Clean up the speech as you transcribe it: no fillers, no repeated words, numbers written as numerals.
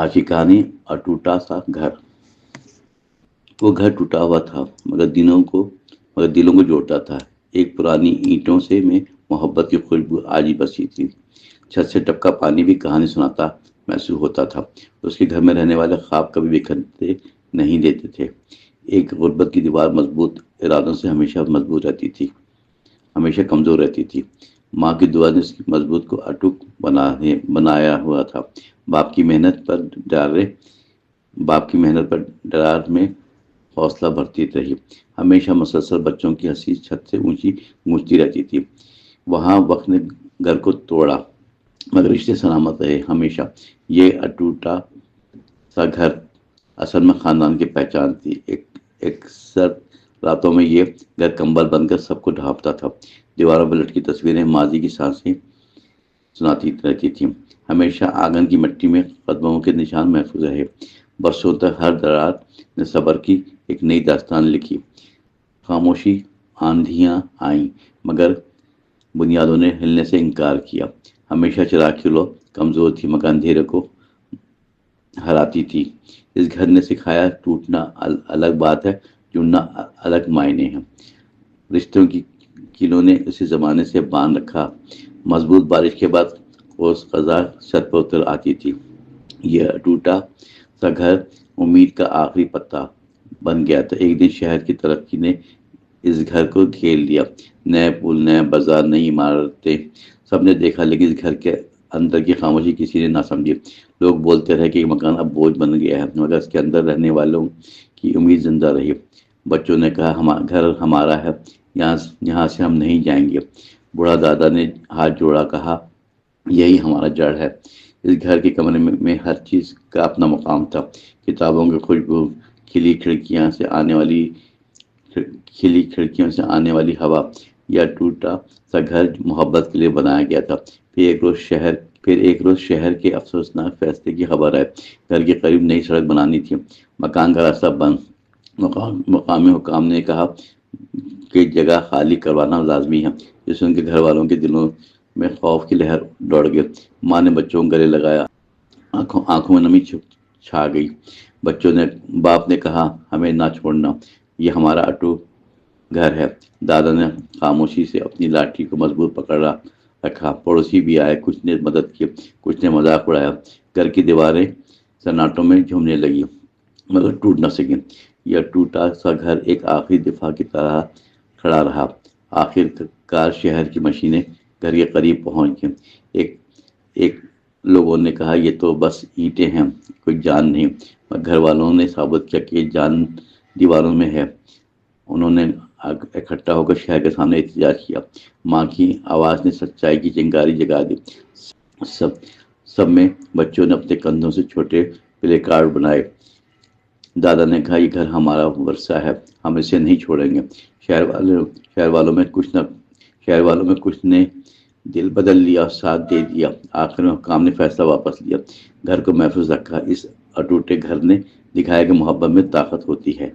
آج کی کہانی اٹوٹا سا گھر۔ وہ گھر ٹوٹا ہوا تھا مگر دلوں کو جوڑتا تھا۔ ایک پرانی اینٹوں سے میں محبت کی خوشبو آج بھی بسی تھی۔ چھت سے ٹپکا پانی بھی کہانی سناتا محسوس ہوتا تھا۔ اس کے گھر میں رہنے والے خواب کبھی بکھرتے نہیں دیتے تھے۔ ایک غربت کی دیوار مضبوط ارادوں سے ہمیشہ مضبوط رہتی تھی، ہمیشہ کمزور رہتی تھی۔ ماں کی دعا نے اس کی مضبوط کو اٹوٹ بنایا ہوا تھا۔ باپ کی محنت پر ڈرار میں حوصلہ بھرتی رہی۔ ہمیشہ مسلسل بچوں کی ہنسی چھت سے اونچی گونجتی رہتی تھی۔ وہاں وقت نے گھر کو توڑا مگر رشتے سلامت رہے ہمیشہ۔ یہ اٹوٹا سا گھر اصل میں خاندان کی پہچان تھی۔ اکثر راتوں میں یہ گھر کمبل بن کر سب کو ڈھانپتا تھا۔ دیواروں پر لٹکی تصویریں ماضی کی سانسیں سناتی رہتی تھیں۔ ہمیشہ آنگن کی مٹی میں قدموں کے نشان محفوظ رہے۔ برسوں تک ہر درار نے صبر کی ایک نئی داستان لکھی۔ خاموشی آندھیاں آئیں مگر بنیادوں نے ہلنے سے انکار کیا۔ ہمیشہ چراغ کی لو کمزور تھی مگر اندھیرے کو ہراتی تھی۔ اس گھر نے سکھایا ٹوٹنا الگ بات ہے، جڑنا الگ معنی ہے۔ رشتوں کی کیلوں نے اسی زمانے سے باندھ رکھا۔ مضبوط بارش کے بعد اوس قضا چھت پر اتر آتی تھی۔ یہ ٹوٹا سا گھر امید کا آخری پتا بن گیا تھا۔ ایک دن شہر کی ترقی نے اس گھر کو گھیر لیا۔ نئے پل، نئے بازار، نئی عمارتیں، سب نے دیکھا لیکن اس گھر کے اندر کی خاموشی کسی نے نہ سمجھی۔ لوگ بولتے رہے کہ یہ مکان اب بوجھ بن گیا ہے مگر اس کے اندر رہنے والوں کی امید زندہ رہی۔ بچوں نے کہا گھر ہمارا ہے، یہاں سے ہم نہیں جائیں گے۔ بوڑھا دادا نے ہاتھ جوڑا، کہا یہی ہمارا جڑ ہے۔ اس گھر کے کمرے میں ہر چیز کا اپنا مقام تھا۔ کتابوں کی خوشبو، کھلی کھڑکیوں سے آنے والی ہوا۔ یا ٹوٹا سا گھر محبت کے لیے بنایا گیا تھا۔ پھر ایک روز شہر کے افسوسناک فیصلے کی خبر آئی۔ گھر کے قریب نئی سڑک بنانی تھی، مکان کا راستہ بند۔ مقامی حکام نے کہا کہ جگہ خالی کروانا لازمی ہے۔ جس سے ان کے گھر والوں کے دلوں میں خوف کی لہر دوڑ گئی۔ ماں نے بچوں کو گلے لگایا، آنکھوں میں نمی چھا گئی۔ باپ نے کہا ہمیں نہ چھوڑنا، یہ ہمارا اٹوٹ گھر ہے۔ دادا نے خاموشی سے اپنی لاٹھی کو مضبوط پکڑ رکھا۔ پڑوسی بھی آئے، کچھ نے مدد کی، کچھ نے مذاق اڑایا۔ گھر کی دیواریں سناٹوں میں جھومنے لگی مگر ٹوٹ نہ سکی۔ یہ ٹوٹا سا گھر ایک آخری دفاع کی طرح کھڑا رہا۔ آخر کار شہر کی مشینیں گھر کے قریب پہنچ گئیں۔ ایک لوگوں نے کہا یہ تو بس اینٹیں ہیں، کوئی جان نہیں۔ مگر گھر والوں نے ثابت کیا کہ جان دیواروں میں ہے۔ انہوں نے اکٹھا ہو کر شہر کے سامنے احتجاج کیا۔ ماں کی آواز نے سچائی کی چنگاری جگا دی۔ سب میں بچوں نے اپنے کندھوں سے چھوٹے پلے کارڈ بنائے۔ دادا نے کہا یہ گھر ہمارا ورثہ ہے، ہم اسے نہیں چھوڑیں گے۔ شہر والوں میں کچھ نے دل بدل لیا اور ساتھ دے دیا۔ آخر میں حکام نے فیصلہ واپس لیا، گھر کو محفوظ رکھا۔ اس اٹوٹے گھر نے دکھایا کہ محبت میں طاقت ہوتی ہے۔